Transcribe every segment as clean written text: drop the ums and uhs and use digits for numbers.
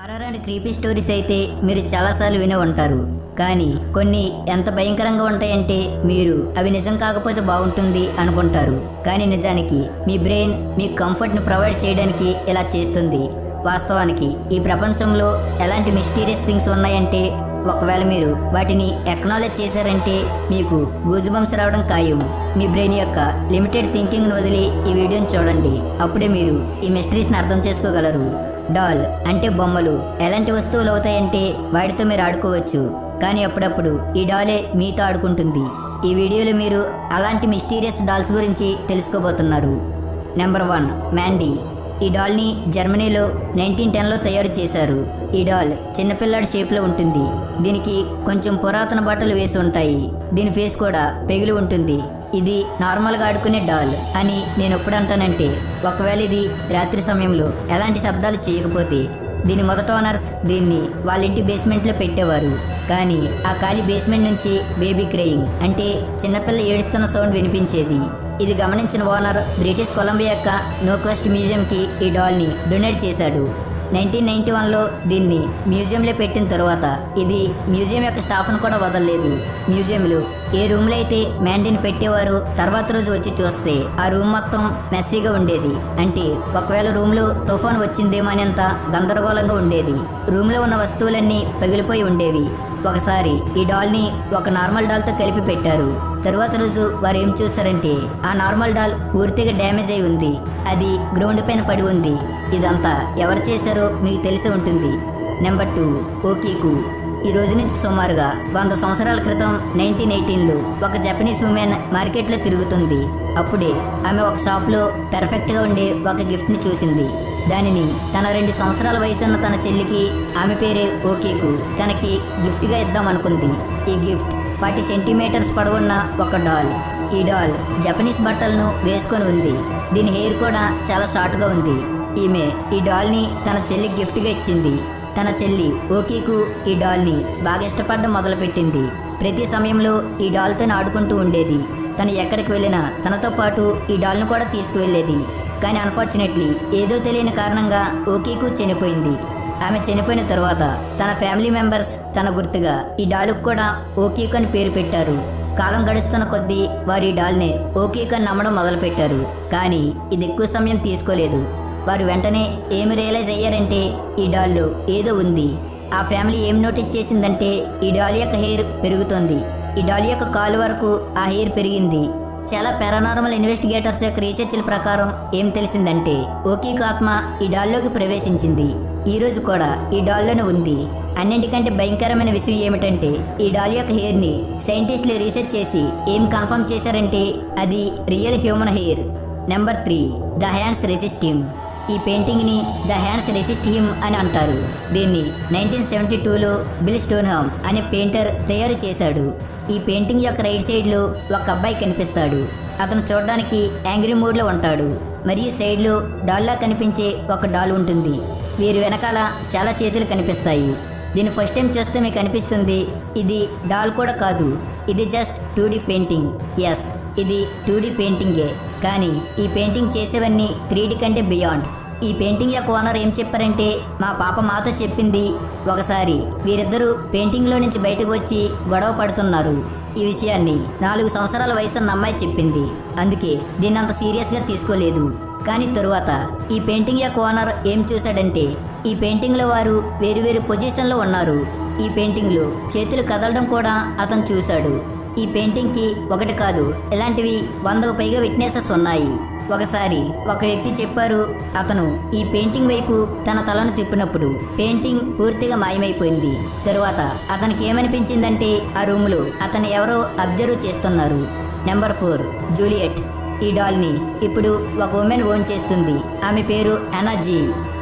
Horror and creepy stories అయితే మీరు చాలాసార్లు వినే ఉంటారు. కానీ కొన్ని ఎంత భయంకరంగా ఉంటాయంటే మీరు అవి నిజం కాకపోతే బాగుంటుంది అనుకుంటారు. కానీ నిజానికి మీ బ్రెయిన్ మీకు కంఫర్ట్ని ప్రొవైడ్ చేయడానికి ఇలా చేస్తుంది. వాస్తవానికి ఈ ప్రపంచంలో ఎలాంటి మిస్టీరియస్ థింగ్స్ ఉన్నాయంటే ఒకవేళ మీరు వాటిని ఎక్నాలెడ్జ్ చేశారంటే మీకు గూజ్ బంప్స్ రావడం ఖాయం. మీ బ్రెయిన్ యొక్క లిమిటెడ్ థింకింగ్ను వదిలి ఈ వీడియోని చూడండి. అప్పుడే మీరు ఈ మిస్టరీస్ని అర్థం చేసుకోగలరు. డాల్ అంటే బొమ్మలు. ఎలాంటి వస్తువులు అవుతాయంటే వాటితో మీరు ఆడుకోవచ్చు, కానీ అప్పుడప్పుడు ఈ డాలే మీతో ఆడుకుంటుంది. ఈ వీడియోలో మీరు అలాంటి మిస్టీరియస్ డాల్స్ గురించి తెలుసుకోబోతున్నారు. నెంబర్ 1, మ్యాండీ. ఈ డాల్ని జర్మనీలో 1910లో తయారు చేశారు. ఈ డాల్ చిన్నపిల్లాడి షేప్లో ఉంటుంది. దీనికి కొంచెం పురాతన బట్టలు వేసి ఉంటాయి. దీని ఫేస్ కూడా పెగిలి ఉంటుంది. ఇది నార్మల్గా ఆడుకునే డాల్ అని నేను ఎప్పుడు అంటానంటే, ఒకవేళ ఇది రాత్రి సమయంలో ఎలాంటి శబ్దాలు చేయకపోతే దీని మొదట ఓనర్స్ దీన్ని వాళ్ళ ఇంటి బేస్మెంట్లో పెట్టేవారు. కానీ ఆ ఖాళీ బేస్మెంట్ నుంచి బేబీ క్రేయింగ్ అంటే చిన్నపిల్ల ఏడుస్తున్న సౌండ్ వినిపించేది. ఇది గమనించిన ఓనర్ బ్రిటిష్ కొలంబియా యొక్క నోక్వెస్ట్ మ్యూజియంకి ఈ డాల్ని డొనేట్ చేశాడు. 1991లో దీన్ని మ్యూజియంలో పెట్టిన తర్వాత ఇది మ్యూజియం యొక్క స్టాఫ్ను కూడా వదలలేదు. మ్యూజియంలో ఏ రూమ్లో అయితే మ్యాండీని పెట్టేవారు తర్వాత రోజు వచ్చి చూస్తే ఆ రూమ్ మొత్తం మెస్సీగా ఉండేది. అంటే ఒకవేళ రూమ్లో తుఫాన్ వచ్చిందేమోనంత గందరగోళంగా ఉండేది. రూమ్లో ఉన్న వస్తువులన్నీ పగిలిపోయి ఉండేవి. ఒకసారి ఈ డాల్ని ఒక నార్మల్ డాల్తో కలిపి పెట్టారు. తరువాత రోజు వారు ఏం చూస్తారంటే ఆ నార్మల్ డాల్ పూర్తిగా డ్యామేజ్ అయి ఉంది. అది గ్రౌండ్ పైన పడి ఉంది. ఇదంతా ఎవరు చేశారో మీకు తెలిసి ఉంటుంది. నెంబర్ 2, ఓకీకు. ఈ రోజు నుంచి సుమారుగా 100 సంవత్సరాల క్రితం 1918లో ఒక జపనీస్ ఉమెన్ మార్కెట్లో తిరుగుతుంది. అప్పుడే ఆమె ఒక షాప్లో పర్ఫెక్ట్గా ఉండే ఒక గిఫ్ట్ని చూసింది. దానిని తన 2 సంవత్సరాల వయసున్న తన చెల్లికి, ఆమె పేరే ఓకీకు, తనకి గిఫ్ట్గా ఇద్దాం అనుకుంది. ఈ గిఫ్ట్ 40 సెంటీమీటర్స్ పొడవున్న ఒక డాల్. ఈ డాల్ జపనీస్ బట్టలను వేసుకొని ఉంది. దీని హెయిర్ కూడా చాలా షార్ట్గా ఉంది. ఈమె ఈ డాల్ని తన చెల్లికి గిఫ్ట్గా ఇచ్చింది. తన చెల్లి ఓకీకు ఈ డాల్ని బాగా ఇష్టపడడం మొదలుపెట్టింది. ప్రతి సమయంలో ఈ డాల్తో ఆడుకుంటూ ఉండేది. తను ఎక్కడికి వెళ్ళినా తనతో పాటు ఈ డాల్ను కూడా తీసుకువెళ్ళేది. కానీ అన్ఫార్చునేట్లీ ఏదో తెలియని కారణంగా ఓకీకు చనిపోయింది. ఆమె చనిపోయిన తర్వాత తన ఫ్యామిలీ మెంబర్స్ తన గుర్తుగా ఈ డాల్కు కూడా ఓకీకు అని పేరు పెట్టారు. కాలం గడుస్తున్న కొద్దీ వారు ఈ డాల్నే ఓకీకు అని నమ్మడం మొదలుపెట్టారు. కానీ ఇది ఎక్కువ సమయం తీసుకోలేదు. వారు వెంటనే ఏమి రియలైజ్ అయ్యారంటే ఈ డాల్లో ఏదో ఉంది. ఆ ఫ్యామిలీ ఏం నోటీస్ చేసిందంటే ఈ డాల్ యొక్క హెయిర్ పెరుగుతోంది. ఈ డాల్ యొక్క కాలు వరకు ఆ హెయిర్ పెరిగింది. చాలా పారానార్మల్ ఇన్వెస్టిగేటర్స్ యొక్క రీసెర్చ్ల ప్రకారం ఏం తెలిసిందంటే ఓకీకు ఆత్మ ఈ డాల్లోకి ప్రవేశించింది. ఈ రోజు కూడా ఈ డాల్లోనే ఉంది. అన్నింటికంటే భయంకరమైన విషయం ఏమిటంటే ఈ డాల్ యొక్క హెయిర్ని సైంటిస్టులు రీసెర్చ్ చేసి ఏం కన్ఫర్మ్ చేశారంటే అది real human hair. Number 3, the hands resist him. ఈ పెయింటింగ్ని ద హ్యాండ్స్ రెసిస్ట్ హిమ్ అని అంటారు. దీన్ని 1972లో బిల్ స్టోన్హామ్ అనే పెయింటర్ తయారు చేశాడు. ఈ పెయింటింగ్ యొక్క రైట్ సైడ్లో ఒక అబ్బాయి కనిపిస్తాడు. అతను చూడడానికి యాంగ్రీ మూడ్లో ఉంటాడు. మరియు సైడ్లో డాల్లా కనిపించే ఒక డాల్ ఉంటుంది. వీరి వెనకాల చాలా చేతులు కనిపిస్తాయి. దీన్ని ఫస్ట్ టైం చూస్తే మీకు అనిపిస్తుంది ఇది డాల్ కూడా కాదు, ఇది జస్ట్ 2D పెయింటింగ్. ఎస్, ఇది 2D పెయింటింగే. కానీ ఈ పెయింటింగ్ చేసేవన్నీ 3D కంటే బియాండ్. ఈ పెయింటింగ్ యొక్క ఓనర్ ఏం చెప్పారంటే మా పాప మాతో చెప్పింది ఒకసారి వీరిద్దరూ పెయింటింగ్లో నుంచి బయటకు వచ్చి గొడవ పడుతున్నారు. ఈ విషయాన్ని 4 సంవత్సరాల వయసున్న అమ్మాయి చెప్పింది. అందుకే దీన్ని అంత సీరియస్గా తీసుకోలేదు. కానీ తరువాత ఈ పెయింటింగ్ యొక్క ఓనర్ ఏం చూశాడంటే ఈ పెయింటింగ్లో వారు వేరువేరు పొజిషన్లో ఉన్నారు. ఈ పెయింటింగ్లో చేతులు కదలడం కూడా అతను చూశాడు. ఈ పెయింటింగ్కి ఒకటి కాదు, ఇలాంటివి 100కు పైగా విట్నెసెస్ ఉన్నాయి. ఒకసారి ఒక వ్యక్తి చెప్పారు అతను ఈ పెయింటింగ్ వైపు తన తలను తిప్పినప్పుడు పెయింటింగ్ పూర్తిగా మాయమైపోయింది. తరువాత అతనికి ఏమనిపించిందంటే ఆ రూమ్లో అతను ఎవరో అబ్జర్వ్ చేస్తున్నారు. Number 4, Juliet. ఈ డాల్ని ఇప్పుడు ఒక ఉమెన్ ఓన్ చేస్తుంది. ఆమె పేరు అనా జీ.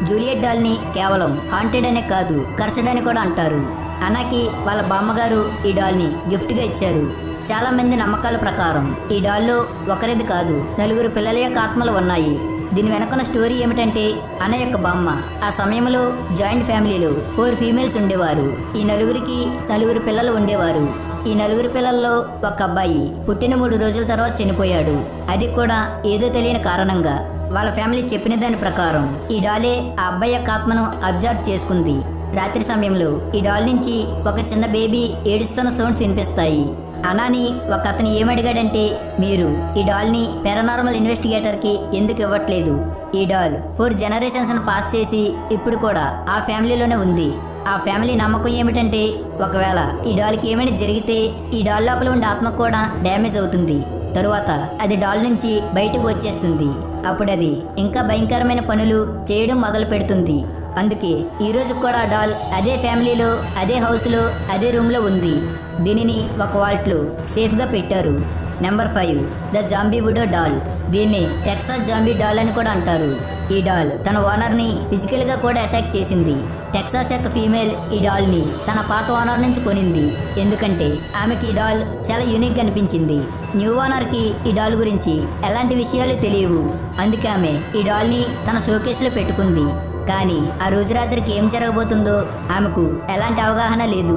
జూలియట్ డాల్ని కేవలం హాంటెడ్ అనే కాదు, కర్సడ్ అని కూడా అంటారు. అనాకి వాళ్ళ బామ్మగారు ఈ డాల్ని గిఫ్ట్గా ఇచ్చారు. చాలా మంది నమ్మకాల ప్రకారం ఈ డాల్లో ఒకరిది కాదు 4 పిల్లల యొక్క ఆత్మలు ఉన్నాయి. దీని వెనకున్న స్టోరీ ఏమిటంటే అన్న యొక్క బామ్మ ఆ సమయంలో జాయింట్ ఫ్యామిలీలో 4 ఫీమేల్స్ ఉండేవారు. ఈ 4 పిల్లలు ఉండేవారు. ఈ 4 పిల్లల్లో ఒక అబ్బాయి పుట్టిన 3 రోజుల తర్వాత చనిపోయాడు. అది కూడా ఏదో తెలియని కారణంగా. వాళ్ళ ఫ్యామిలీ చెప్పిన దాని ప్రకారం ఈ డాలే ఆ అబ్బాయి యొక్క ఆత్మను అబ్జర్వ్ చేసుకుంది. రాత్రి సమయంలో ఈ డాల్ నుంచి ఒక చిన్న బేబీ ఏడుస్తున్న సౌండ్స్ వినిపిస్తాయి. అనాని ఒక అతను ఏమడిగాడంటే, మీరు ఈ డాల్ని పారానార్మల్ ఇన్వెస్టిగేటర్కి ఎందుకు ఇవ్వట్లేదు? ఈ డాల్ 4 జనరేషన్స్ పాస్ చేసి ఇప్పుడు కూడా ఆ ఫ్యామిలీలోనే ఉంది. ఆ ఫ్యామిలీ నమ్మకం ఏమిటంటే, ఒకవేళ ఈ డాల్కి ఏమైనా జరిగితే ఈ డాల్ లోపల ఉండే ఆత్మ కూడా డ్యామేజ్ అవుతుంది. తరువాత అది డాల్ నుంచి బయటకు వచ్చేస్తుంది. అప్పుడు అది ఇంకా భయంకరమైన పనులు చేయడం మొదలు పెడుతుంది. అందుకే ఈరోజు కూడా డాల్ అదే ఫ్యామిలీలో, అదే హౌస్లో, అదే రూమ్లో ఉంది. దీనిని ఒక వాల్ట్లో సేఫ్గా పెట్టారు. Number 5 the zombie voodoo doll. దీన్ని టెక్సాస్ జాంబీ డాల్ అని కూడా అంటారు. ఈ డాల్ తన ఓనర్ని ఫిజికల్గా కూడా అటాక్ చేసింది. టెక్సాస్ యొక్క ఫీమేల్ ఈ డాల్ని తన పాత ఓనర్ నుంచి కొనింది. ఎందుకంటే ఆమెకి ఈ డాల్ చాలా యూనిక్గా అనిపించింది. న్యూ ఓనర్కి ఈ డాల్ గురించి ఎలాంటి విషయాలు తెలియవు. అందుకే ఆమె ఈ డాల్ని తన షోకేస్లో పెట్టుకుంది. కానీ ఆ రోజు రాత్రికి ఏం జరగబోతుందో ఆమెకు ఎలాంటి అవగాహన లేదు.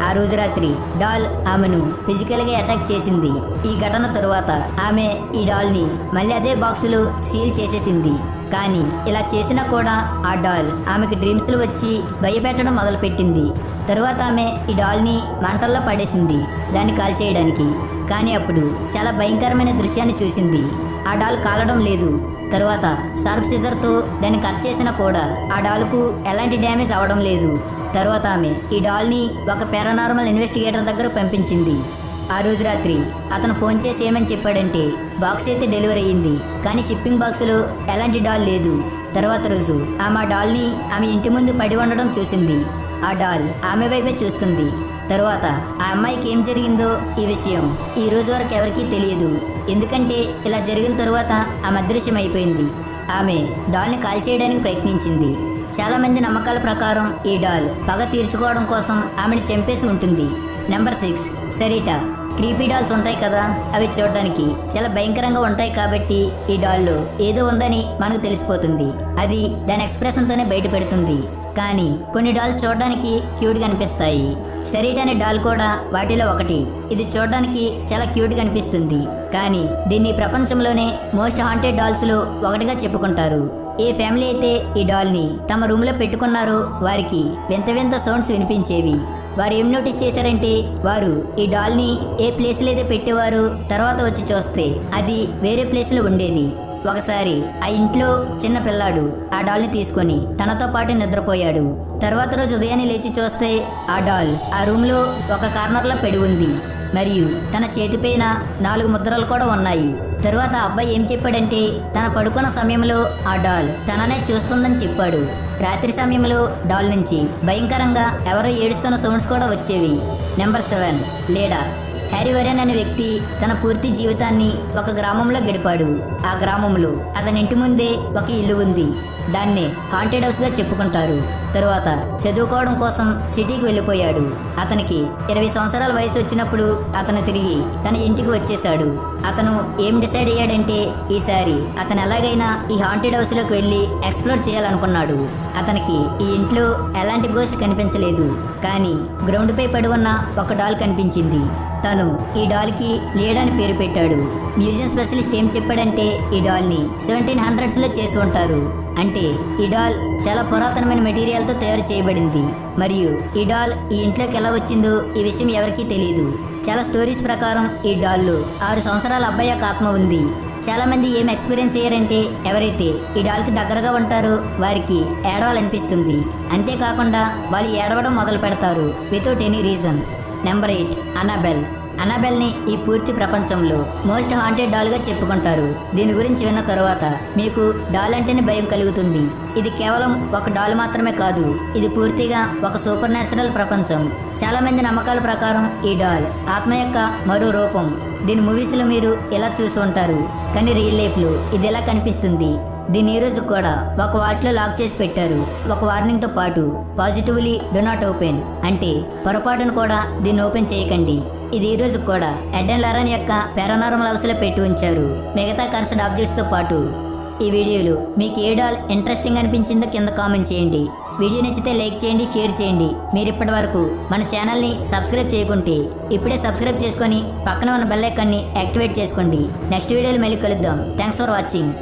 ఆ రోజు రాత్రి డాల్ ఆమెను ఫిజికల్గా అటాక్ చేసింది. ఈ ఘటన తరువాత ఆమె ఈ డాల్ని మళ్ళీ అదే బాక్సులో సీల్ చేసేసింది. కానీ ఇలా చేసినా కూడా ఆ డాల్ ఆమెకి డ్రీమ్స్లో వచ్చి భయపెట్టడం మొదలుపెట్టింది. తరువాత ఆమె ఈ డాల్ని మంటల్లో పడేసింది దాన్ని కాల్చేయడానికి. కానీ అప్పుడు చాలా భయంకరమైన దృశ్యాన్ని చూసింది. ఆ డాల్ కాలడం లేదు. తరువాత షార్ప్ సిజర్తో దాన్ని కట్ చేసినా కూడా ఆ డాల్కు ఎలాంటి డ్యామేజ్ అవ్వడం లేదు. తరువాత ఆమె ఈ డాల్ని ఒక పారానార్మల్ ఇన్వెస్టిగేటర్ దగ్గర పంపించింది. ఆ రోజు రాత్రి అతను ఫోన్ చేసి ఏమని చెప్పాడంటే, బాక్స్ అయితే డెలివరీ అయ్యింది, కానీ షిప్పింగ్ బాక్సులో ఎలాంటి డాల్ లేదు. తర్వాత రోజు ఆమె ఆ డాల్ని ఆమె ఇంటి ముందు పడి ఉండడం చూసింది. ఆ డాల్ ఆమె వైపే చూస్తుంది. తరువాత ఆ అమ్మాయికి ఏం జరిగిందో ఈ విషయం ఈ రోజు వరకు ఎవరికీ తెలియదు. ఎందుకంటే ఇలా జరిగిన తరువాత ఆమె అదృశ్యమైపోయింది. ఆమె డాల్ని కాల్చేయడానికి ప్రయత్నించింది. చాలామంది నమ్మకాల ప్రకారం ఈ డాల్ పగ తీర్చుకోవడం కోసం ఆమెను చంపేసి ఉంటుంది. నెంబర్ 6 సెరీటా. క్రీపీ డాల్స్ ఉంటాయి కదా, అవి చూడడానికి చాలా భయంకరంగా ఉంటాయి. కాబట్టి ఈ డాల్లో ఏదో ఉందని మనకు తెలిసిపోతుంది. అది దాని ఎక్స్ప్రెషన్తోనే బయట పెడుతుంది. కానీ కొన్ని డాల్స్ చూడడానికి క్యూట్గా అనిపిస్తాయి. సెరీటా అనే డాల్ కూడా వాటిలో ఒకటి. ఇది చూడడానికి చాలా క్యూట్గా అనిపిస్తుంది. కానీ దీన్ని ప్రపంచంలోనే మోస్ట్ హాంటెడ్ డాల్స్లో ఒకటిగా చెప్పుకుంటారు. ఏ ఫ్యామిలీ అయితే ఈ డాల్ని తమ రూమ్లో పెట్టుకున్నారో వారికి వింత వింత సౌండ్స్ వినిపించేవి. వారు ఏం నోటీస్ చేశారంటే, వారు ఈ డాల్ని ఏ ప్లేస్లో అయితే పెట్టేవారు, తర్వాత వచ్చి చూస్తే అది వేరే ప్లేస్లో ఉండేది. ఒకసారి ఆ ఇంట్లో చిన్న పిల్లాడు ఆ డాల్ని తీసుకొని తనతో పాటు నిద్రపోయాడు. తర్వాత రోజు ఉదయాన్నే లేచి చూస్తే ఆ డాల్ ఆ రూమ్లో ఒక కార్నర్లో పడి ఉంది. మరియు తన చేతిపైన 4 ముద్రలు కూడా ఉన్నాయి. తరువాత ఆ అబ్బాయి ఏం చెప్పాడంటే, తన పడుకున్న సమయంలో ఆ డాల్ తననే చూస్తుందని చెప్పాడు. రాత్రి సమయంలో డాల్ నుంచి భయంకరంగా ఎవరో ఏడుస్తున్న సౌండ్స్ కూడా వచ్చేవి. నెంబర్ 7 లేడా. హ్యారీ వరెన్ అనే వ్యక్తి తన పూర్తి జీవితాన్ని ఒక గ్రామంలో గడిపాడు. ఆ గ్రామంలో అతని ఇంటి ముందే ఒక ఇల్లు ఉంది. దాన్నే హాంటెడ్ హౌస్గా చెప్పుకుంటారు. తరువాత చదువుకోవడం కోసం సిటీకి వెళ్ళిపోయాడు. అతనికి 20 సంవత్సరాల వయసు వచ్చినప్పుడు అతను తిరిగి తన ఇంటికి వచ్చేశాడు. అతను ఏం డిసైడ్ అయ్యాడంటే, ఈసారి అతను ఎలాగైనా ఈ హాంటెడ్ హౌస్లోకి వెళ్ళి ఎక్స్ప్లోర్ చేయాలనుకున్నాడు. అతనికి ఈ ఇంట్లో ఎలాంటి గోస్ట్ కనిపించలేదు. కానీ గ్రౌండ్పై పడి ఉన్న ఒక డాల్ కనిపించింది. తను ఈ డాల్కి లీడ్ అని పేరు పెట్టాడు. మ్యూజియం స్పెషలిస్ట్ ఏం చెప్పాడంటే, ఈ డాల్ని 1700s చేసి ఉంటారు. అంటే ఈ డాల్ చాలా పురాతనమైన మెటీరియల్తో తయారు చేయబడింది. మరియు ఈ డాల్ ఈ ఇంట్లోకి ఎలా వచ్చిందో ఈ విషయం ఎవరికీ తెలియదు. చాలా స్టోరీస్ ప్రకారం ఈ డాల్లో 6 సంవత్సరాల అబ్బాయి యొక్క ఆత్మ ఉంది. చాలా మంది ఏం ఎక్స్పీరియన్స్ అయ్యారంటే, ఎవరైతే ఈ డాల్కి దగ్గరగా ఉంటారో వారికి ఏడవాలనిపిస్తుంది. అంతేకాకుండా వాళ్ళు ఏడవడం మొదలు పెడతారు without any reason. Number 8 Annabelle. అనాబెల్ని ఈ పూర్తి ప్రపంచంలో మోస్ట్ హాంటెడ్ డాల్గా చెప్పుకుంటారు. దీని గురించి విన్న తర్వాత మీకు డాల్ అంటేనే భయం కలుగుతుంది. ఇది కేవలం ఒక డాల్ మాత్రమే కాదు, ఇది పూర్తిగా ఒక సూపర్ న్యాచురల్ ప్రపంచం. చాలా మంది నమ్మకాల ప్రకారం ఈ డాల్ ఆత్మ యొక్క మరో రూపం. దీని మూవీస్లో మీరు ఇలా చూసి ఉంటారు, కానీ రియల్ లైఫ్లో ఇది ఎలా కనిపిస్తుంది. దీన్ని ఈ రోజు కూడా ఒక వాటిలో లాక్ చేసి పెట్టారు, ఒక వార్నింగ్తో పాటు పాజిటివ్లీ డో నాట్ ఓపెన్, అంటే పొరపాటును కూడా దీన్ని ఓపెన్ చేయకండి. ఇది ఈ రోజు కూడా ఎడ్ అండ్ లెరన్ యొక్క పారానార్మల్ హౌస్లో పెట్టి ఉంచారు, మిగతా కర్సడ్ ఆబ్జెక్ట్స్తో పాటు. ఈ వీడియోలో మీకు ఏ డాల్ ఇంట్రెస్టింగ్ అనిపించిందో కింద కామెంట్ చేయండి. వీడియో నచ్చితే లైక్ చేయండి, షేర్ చేయండి. మీరు ఇప్పటి వరకు మన ఛానల్ని సబ్స్క్రైబ్ చేయకుంటే ఇప్పుడే సబ్స్క్రైబ్ చేసుకొని పక్కన ఉన్న బెల్ ఐకాన్ని యాక్టివేట్ చేసుకోండి. నెక్స్ట్ వీడియోలో మళ్ళీ కలుద్దాం. Thanks for watching.